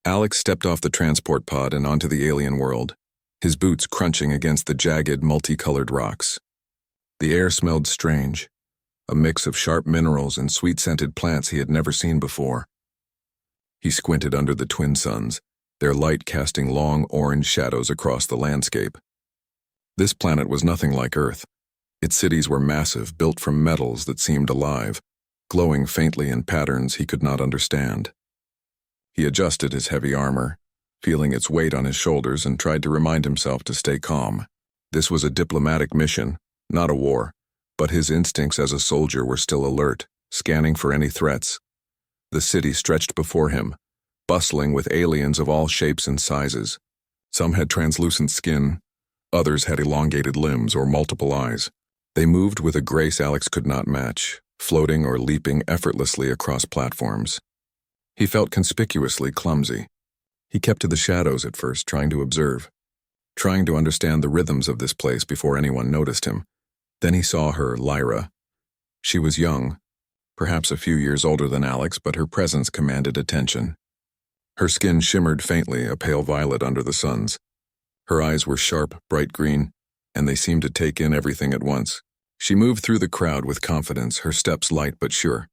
Alex stepped off the transport pod and onto the alien world, his boots crunching against the jagged, multicolored rocks. The air smelled strange, a mix of sharp minerals and sweet-scented plants he had never seen before. He squinted under the twin suns, their light casting long orange shadows across the landscape. This planet was nothing like Earth. Its cities were massive, built from metals that seemed alive, glowing faintly in patterns he could not understand. He adjusted his heavy armor, feeling its weight on his shoulders, and tried to remind himself to stay calm. This was a diplomatic mission, not a war, but his instincts as a soldier were still alert, scanning for any threats. The city stretched before him, bustling with aliens of all shapes and sizes. Some had translucent skin, others had elongated limbs or multiple eyes. They moved with a grace Alex could not match, floating or leaping effortlessly across platforms. He felt conspicuously clumsy. He kept to the shadows at first, trying to observe, trying to understand the rhythms of this place before anyone noticed him. Then he saw her, Lyra. She was young, perhaps a few years older than Alex, but her presence commanded attention. Her skin shimmered faintly, a pale violet under the suns. Her eyes were sharp, bright green, and they seemed to take in everything at once. She moved through the crowd with confidence, her steps light but sure.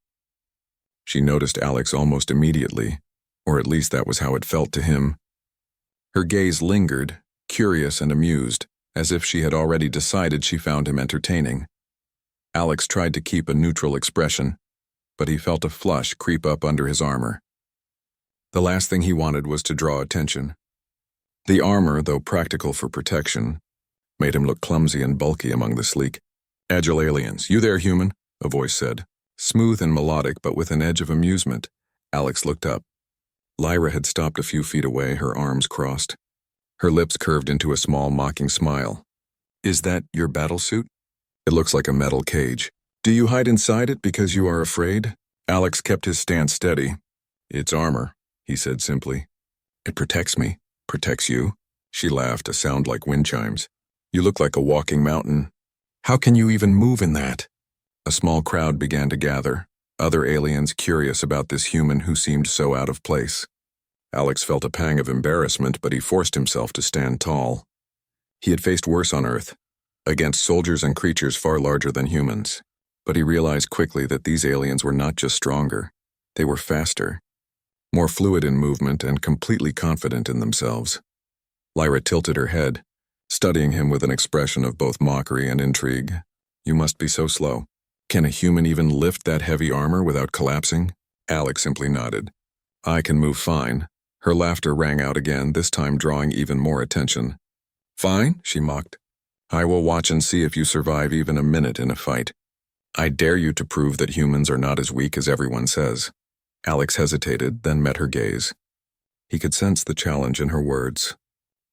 She noticed Alex almost immediately, or at least that was how it felt to him. Her gaze lingered, curious and amused, as if she had already decided she found him entertaining. Alex tried to keep a neutral expression, but he felt a flush creep up under his armor. The last thing he wanted was to draw attention. The armor, though practical for protection, made him look clumsy and bulky among the sleek, agile aliens. "You there, human?" a voice said. Smooth and melodic, but with an edge of amusement. Alex looked up. Lyra had stopped a few feet away, her arms crossed. Her lips curved into a small, mocking smile. "Is that your battle suit? It looks like a metal cage. Do you hide inside it because you are afraid?" Alex kept his stance steady. "It's armor," he said simply. "It protects me." "Protects you?" She laughed, a sound like wind chimes. "You look like a walking mountain. How can you even move in that?" A small crowd began to gather, other aliens curious about this human who seemed so out of place. Alex felt a pang of embarrassment, but he forced himself to stand tall. He had faced worse on Earth, against soldiers and creatures far larger than humans. But he realized quickly that these aliens were not just stronger, they were faster, more fluid in movement and completely confident in themselves. Lyra tilted her head, studying him with an expression of both mockery and intrigue. "You must be so slow. Can a human even lift that heavy armor without collapsing?" Alex simply nodded. "I can move fine." Her laughter rang out again, this time drawing even more attention. "Fine?" she mocked. "I will watch and see if you survive even a minute in a fight. I dare you to prove that humans are not as weak as everyone says." Alex hesitated, then met her gaze. He could sense the challenge in her words.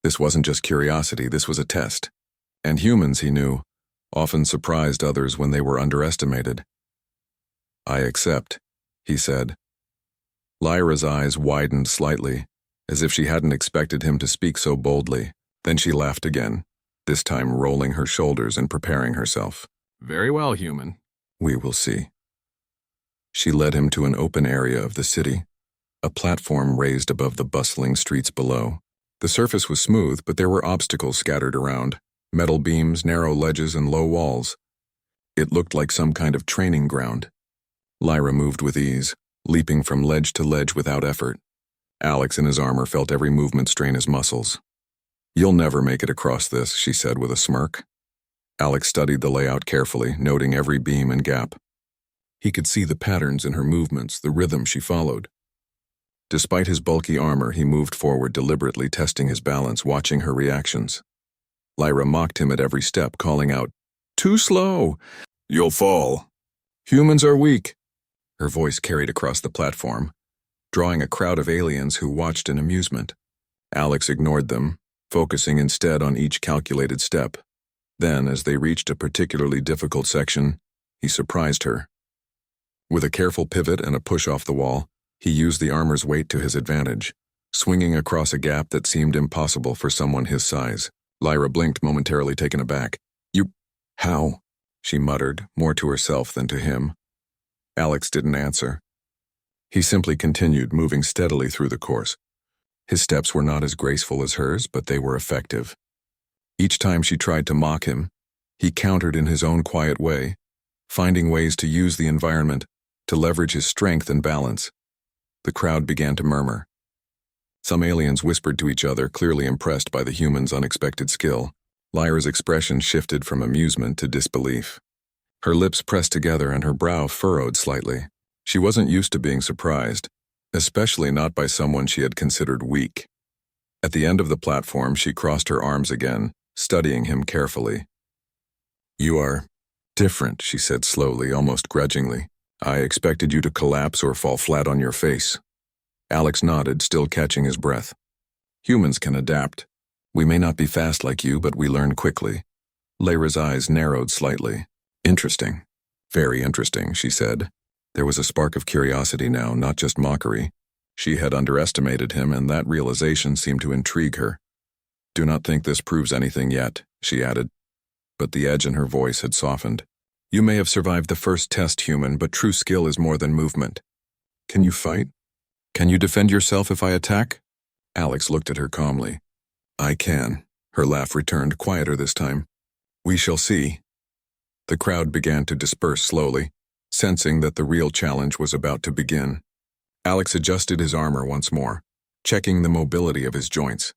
This wasn't just curiosity, this was a test. And humans, he knew, often surprised others when they were underestimated. "I accept," he said. Lyra's eyes widened slightly, as if she hadn't expected him to speak so boldly. Then she laughed again, this time rolling her shoulders and preparing herself. "Very well, human. We will see." She led him to an open area of the city, a platform raised above the bustling streets below. The surface was smooth, but there were obstacles scattered around, metal beams, narrow ledges, and low walls. It looked like some kind of training ground. Lyra moved with ease, leaping from ledge to ledge without effort. Alex in his armor felt every movement strain his muscles. "You'll never make it across this," she said with a smirk. Alex studied the layout carefully, noting every beam and gap. He could see the patterns in her movements, the rhythm she followed. Despite his bulky armor, he moved forward deliberately, testing his balance, watching her reactions. Lyra mocked him at every step, calling out, "Too slow! You'll fall! Humans are weak!" Her voice carried across the platform, drawing a crowd of aliens who watched in amusement. Alex ignored them, focusing instead on each calculated step. Then, as they reached a particularly difficult section, he surprised her. With a careful pivot and a push off the wall, he used the armor's weight to his advantage, swinging across a gap that seemed impossible for someone his size. Lyra blinked, momentarily taken aback. "You... how?" she muttered, more to herself than to him. Alex didn't answer. He simply continued, moving steadily through the course. His steps were not as graceful as hers, but they were effective. Each time she tried to mock him, he countered in his own quiet way, finding ways to use the environment to leverage his strength and balance. The crowd began to murmur. Some aliens whispered to each other, clearly impressed by the human's unexpected skill. Lyra's expression shifted from amusement to disbelief. Her lips pressed together and her brow furrowed slightly. She wasn't used to being surprised, especially not by someone she had considered weak. At the end of the platform, she crossed her arms again, studying him carefully. "You are different," she said slowly, almost grudgingly. "I expected you to collapse or fall flat on your face." Alex nodded, still catching his breath. "Humans can adapt. We may not be fast like you, but we learn quickly." Lyra's eyes narrowed slightly. "Interesting. Very interesting," she said. There was a spark of curiosity now, not just mockery. She had underestimated him, and that realization seemed to intrigue her. "Do not think this proves anything yet," she added. But the edge in her voice had softened. "You may have survived the first test, human, but true skill is more than movement. Can you fight? Can you defend yourself if I attack?" Alex looked at her calmly. "I can." Her laugh returned, quieter this time. "We shall see." The crowd began to disperse slowly, sensing that the real challenge was about to begin. Alex adjusted his armor once more, checking the mobility of his joints.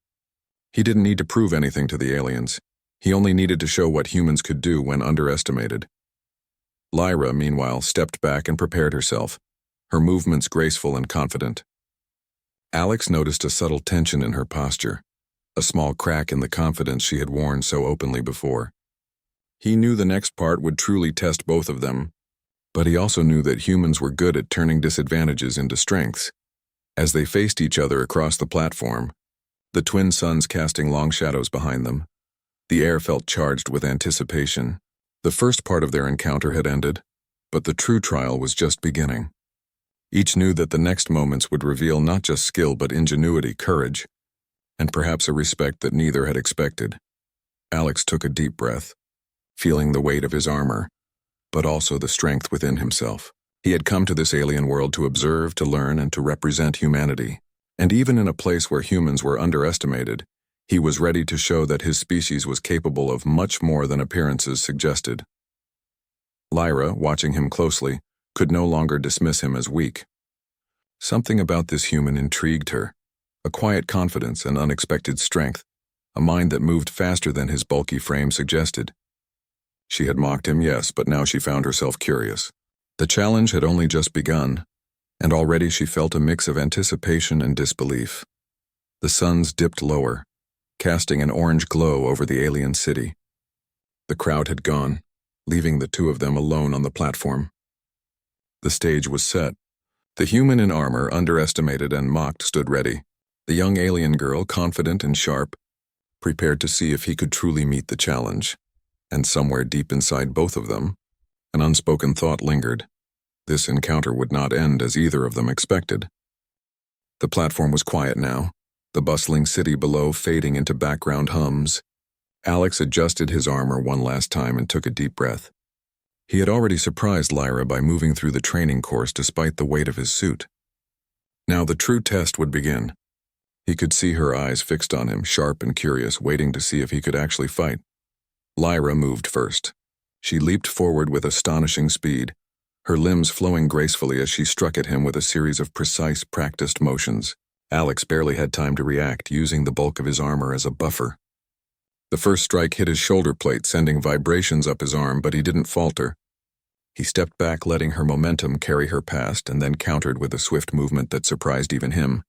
He didn't need to prove anything to the aliens. He only needed to show what humans could do when underestimated. Lyra, meanwhile, stepped back and prepared herself, her movements graceful and confident. Alex noticed a subtle tension in her posture, a small crack in the confidence she had worn so openly before. He knew the next part would truly test both of them, but he also knew that humans were good at turning disadvantages into strengths. As they faced each other across the platform, the twin suns casting long shadows behind them, the air felt charged with anticipation. The first part of their encounter had ended, but the true trial was just beginning. Each knew that the next moments would reveal not just skill but ingenuity, courage, and perhaps a respect that neither had expected. Alex took a deep breath, feeling the weight of his armor, but also the strength within himself. He had come to this alien world to observe, to learn, and to represent humanity. And even in a place where humans were underestimated, he was ready to show that his species was capable of much more than appearances suggested. Lyra, watching him closely, could no longer dismiss him as weak. Something about this human intrigued her, a quiet confidence and unexpected strength, a mind that moved faster than his bulky frame suggested. She had mocked him, yes, but now she found herself curious. The challenge had only just begun, and already she felt a mix of anticipation and disbelief. The suns dipped lower, casting an orange glow over the alien city. The crowd had gone, leaving the two of them alone on the platform. The stage was set. The human in armor, underestimated and mocked, stood ready. The young alien girl, confident and sharp, prepared to see if he could truly meet the challenge. And somewhere deep inside both of them, an unspoken thought lingered. This encounter would not end as either of them expected. The platform was quiet now, the bustling city below fading into background hums. Alex adjusted his armor one last time and took a deep breath. He had already surprised Lyra by moving through the training course despite the weight of his suit. Now the true test would begin. He could see her eyes fixed on him, sharp and curious, waiting to see if he could actually fight. Lyra moved first. She leaped forward with astonishing speed, her limbs flowing gracefully as she struck at him with a series of precise, practiced motions. Alex barely had time to react, using the bulk of his armor as a buffer. The first strike hit his shoulder plate, sending vibrations up his arm, but he didn't falter. He stepped back, letting her momentum carry her past, and then countered with a swift movement that surprised even him.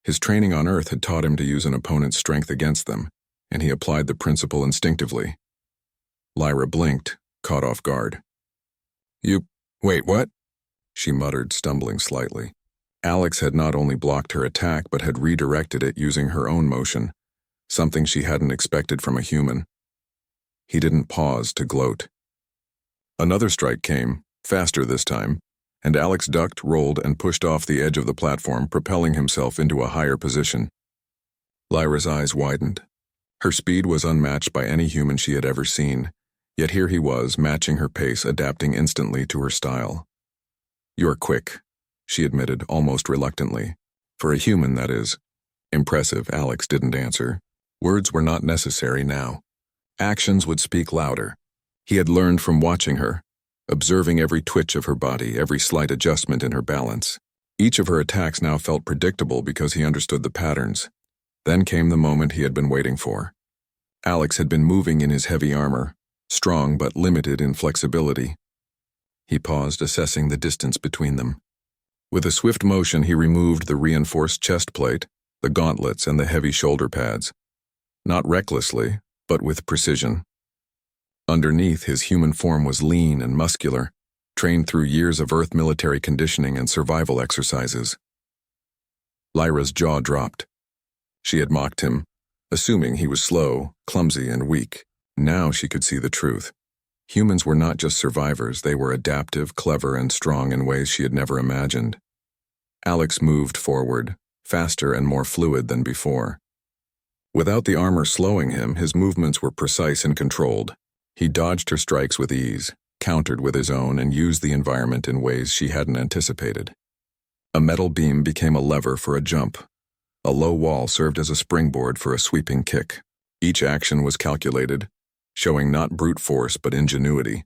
His training on Earth had taught him to use an opponent's strength against them, and he applied the principle instinctively. Lyra blinked, caught off guard. Wait, what?" she muttered, stumbling slightly. Alex had not only blocked her attack but had redirected it using her own motion, something she hadn't expected from a human. He didn't pause to gloat. Another strike came, faster this time, and Alex ducked, rolled, and pushed off the edge of the platform, propelling himself into a higher position. Lyra's eyes widened. Her speed was unmatched by any human she had ever seen, yet here he was, matching her pace, adapting instantly to her style. "You're quick," she admitted, almost reluctantly. "For a human, that is." Impressive, Alex didn't answer. Words were not necessary now. Actions would speak louder. He had learned from watching her, observing every twitch of her body, every slight adjustment in her balance. Each of her attacks now felt predictable because he understood the patterns. Then came the moment he had been waiting for. Alex had been moving in his heavy armor, strong but limited in flexibility. He paused, assessing the distance between them. With a swift motion, he removed the reinforced chest plate, the gauntlets, and the heavy shoulder pads. Not recklessly, but with precision. Underneath, his human form was lean and muscular, trained through years of Earth military conditioning and survival exercises. Lyra's jaw dropped. She had mocked him, assuming he was slow, clumsy, and weak. Now she could see the truth. Humans were not just survivors, they were adaptive, clever, and strong in ways she had never imagined. Alex moved forward, faster and more fluid than before. Without the armor slowing him, his movements were precise and controlled. He dodged her strikes with ease, countered with his own, and used the environment in ways she hadn't anticipated. A metal beam became a lever for a jump. A low wall served as a springboard for a sweeping kick. Each action was calculated, showing not brute force but ingenuity.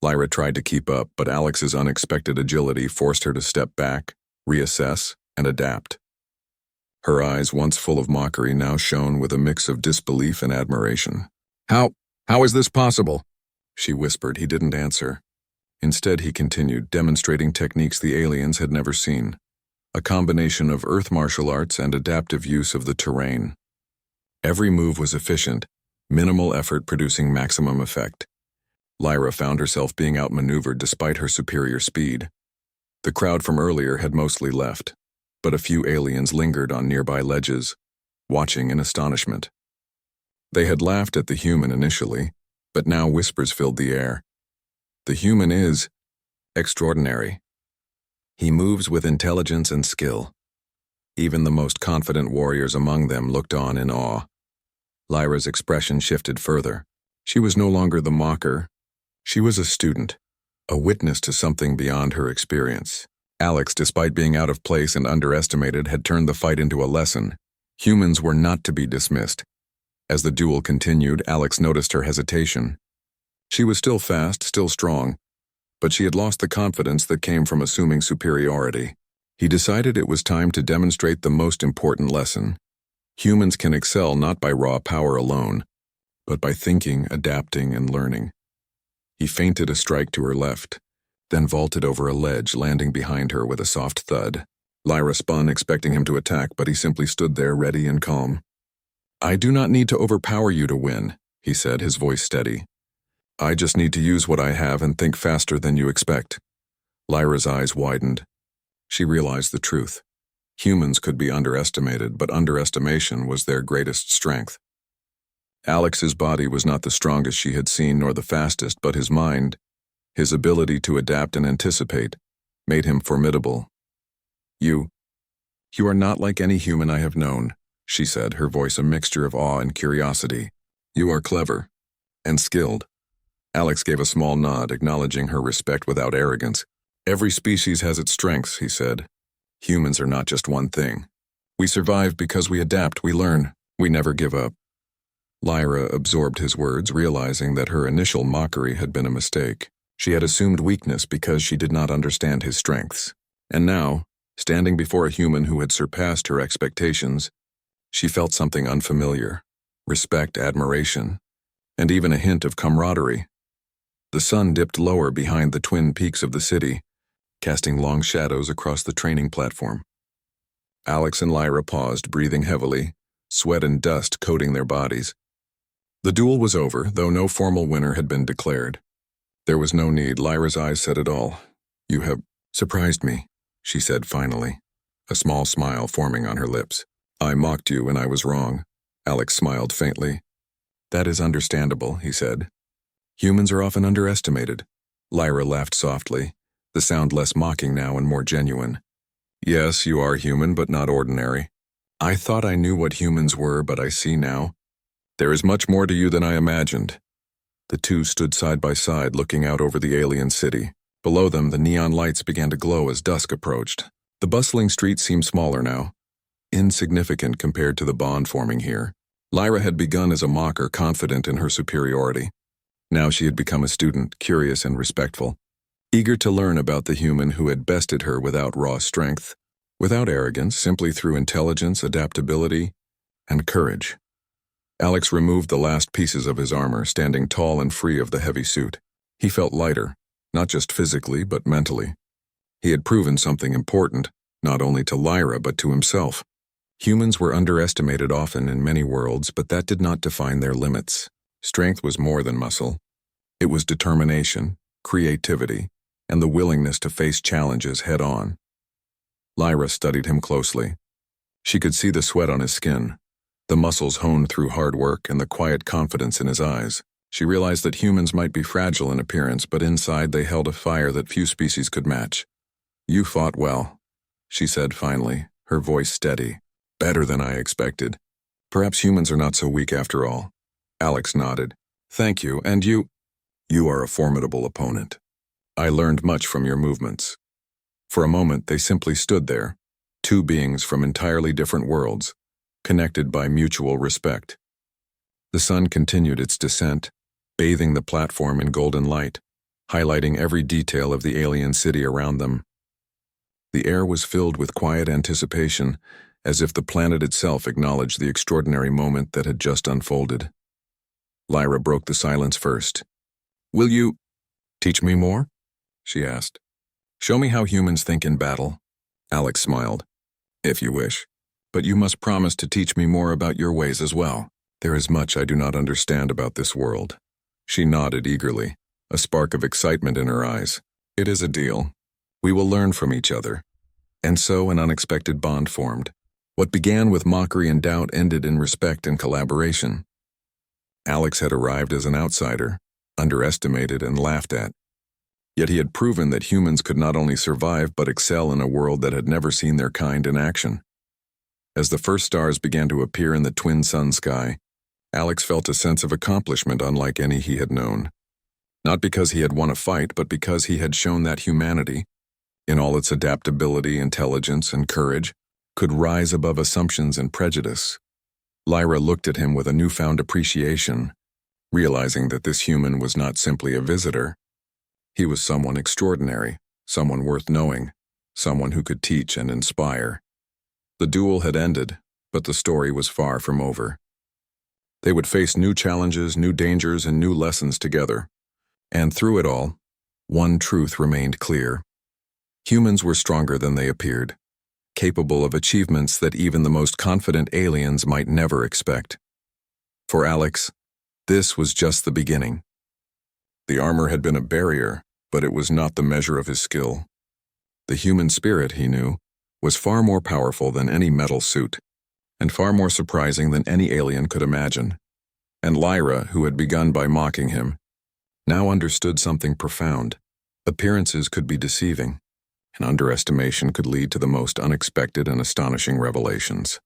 Lyra tried to keep up, but Alex's unexpected agility forced her to step back, reassess, and adapt. Her eyes, once full of mockery, now shone with a mix of disbelief and admiration. How is this possible?" she whispered. He didn't answer. Instead, he continued, demonstrating techniques the aliens had never seen. A combination of Earth martial arts and adaptive use of the terrain. Every move was efficient, minimal effort producing maximum effect. Lyra found herself being outmaneuvered despite her superior speed. The crowd from earlier had mostly left, but a few aliens lingered on nearby ledges, watching in astonishment. They had laughed at the human initially, but now whispers filled the air. The human is extraordinary. He moves with intelligence and skill. Even the most confident warriors among them looked on in awe. Lyra's expression shifted further. She was no longer the mocker. She was a student, a witness to something beyond her experience. Alex, despite being out of place and underestimated, had turned the fight into a lesson. Humans were not to be dismissed. As the duel continued, Alex noticed her hesitation. She was still fast, still strong, but she had lost the confidence that came from assuming superiority. He decided it was time to demonstrate the most important lesson. Humans can excel not by raw power alone, but by thinking, adapting, and learning. He feinted a strike to her left, then vaulted over a ledge, landing behind her with a soft thud. Lyra spun, expecting him to attack, but he simply stood there, ready and calm. "I do not need to overpower you to win," he said, his voice steady. "I just need to use what I have and think faster than you expect." Lyra's eyes widened. She realized the truth. Humans could be underestimated, but underestimation was their greatest strength. Alex's body was not the strongest she had seen nor the fastest, but his mind, his ability to adapt and anticipate, made him formidable. You are not like any human I have known," she said, her voice a mixture of awe and curiosity. "You are clever and skilled." Alex gave a small nod, acknowledging her respect without arrogance. "Every species has its strengths," he said. "Humans are not just one thing. We survive because we adapt, we learn, we never give up." Lyra absorbed his words, realizing that her initial mockery had been a mistake. She had assumed weakness because she did not understand his strengths. And now, standing before a human who had surpassed her expectations, she felt something unfamiliar: respect, admiration, and even a hint of camaraderie. The sun dipped lower behind the twin peaks of the city, casting long shadows across the training platform. Alex and Lyra paused, breathing heavily, sweat and dust coating their bodies. The duel was over, though no formal winner had been declared. There was no need. Lyra's eyes said it all. "You have surprised me," she said finally, a small smile forming on her lips. "I mocked you and I was wrong." Alex smiled faintly. "That is understandable," he said. "Humans are often underestimated." Lyra laughed softly, the sound less mocking now and more genuine. "Yes, you are human, but not ordinary. I thought I knew what humans were, but I see now. There is much more to you than I imagined." The two stood side by side, looking out over the alien city. Below them, the neon lights began to glow as dusk approached. The bustling streets seemed smaller now, insignificant compared to the bond forming here. Lyra had begun as a mocker, confident in her superiority. Now she had become a student, curious and respectful, eager to learn about the human who had bested her without raw strength, without arrogance, simply through intelligence, adaptability, and courage. Alex removed the last pieces of his armor, standing tall and free of the heavy suit. He felt lighter, not just physically, but mentally. He had proven something important, not only to Lyra, but to himself. Humans were underestimated often in many worlds, but that did not define their limits. Strength was more than muscle. It was determination, creativity, and the willingness to face challenges head-on. Lyra studied him closely. She could see the sweat on his skin, the muscles honed through hard work, and the quiet confidence in his eyes. She realized that humans might be fragile in appearance, but inside they held a fire that few species could match. "You fought well," she said finally, her voice steady. "Better than I expected. Perhaps humans are not so weak after all." Alex nodded. "Thank you, and you are a formidable opponent. I learned much from your movements." For a moment they simply stood there, two beings from entirely different worlds, connected by mutual respect. The sun continued its descent, bathing the platform in golden light, highlighting every detail of the alien city around them. The air was filled with quiet anticipation, as if the planet itself acknowledged the extraordinary moment that had just unfolded. Lyra broke the silence first. "Will you teach me more?" she asked. "Show me how humans think in battle." Alex smiled. "If you wish. But you must promise to teach me more about your ways as well. There is much I do not understand about this world." She nodded eagerly, a spark of excitement in her eyes. "It is a deal. We will learn from each other." And so an unexpected bond formed. What began with mockery and doubt ended in respect and collaboration. Alex had arrived as an outsider, underestimated and laughed at. Yet he had proven that humans could not only survive but excel in a world that had never seen their kind in action. As the first stars began to appear in the twin sun sky, Alex felt a sense of accomplishment unlike any he had known. Not because he had won a fight, but because he had shown that humanity, in all its adaptability, intelligence, and courage, could rise above assumptions and prejudice. Lyra looked at him with a newfound appreciation, realizing that this human was not simply a visitor. He was someone extraordinary, someone worth knowing, someone who could teach and inspire. The duel had ended, but the story was far from over. They would face new challenges, new dangers, and new lessons together. And through it all, one truth remained clear. Humans were stronger than they appeared, capable of achievements that even the most confident aliens might never expect. For Alex, this was just the beginning. The armor had been a barrier, but it was not the measure of his skill. The human spirit, he knew, was far more powerful than any metal suit, and far more surprising than any alien could imagine. And Lyra, who had begun by mocking him, now understood something profound. Appearances could be deceiving, and underestimation could lead to the most unexpected and astonishing revelations.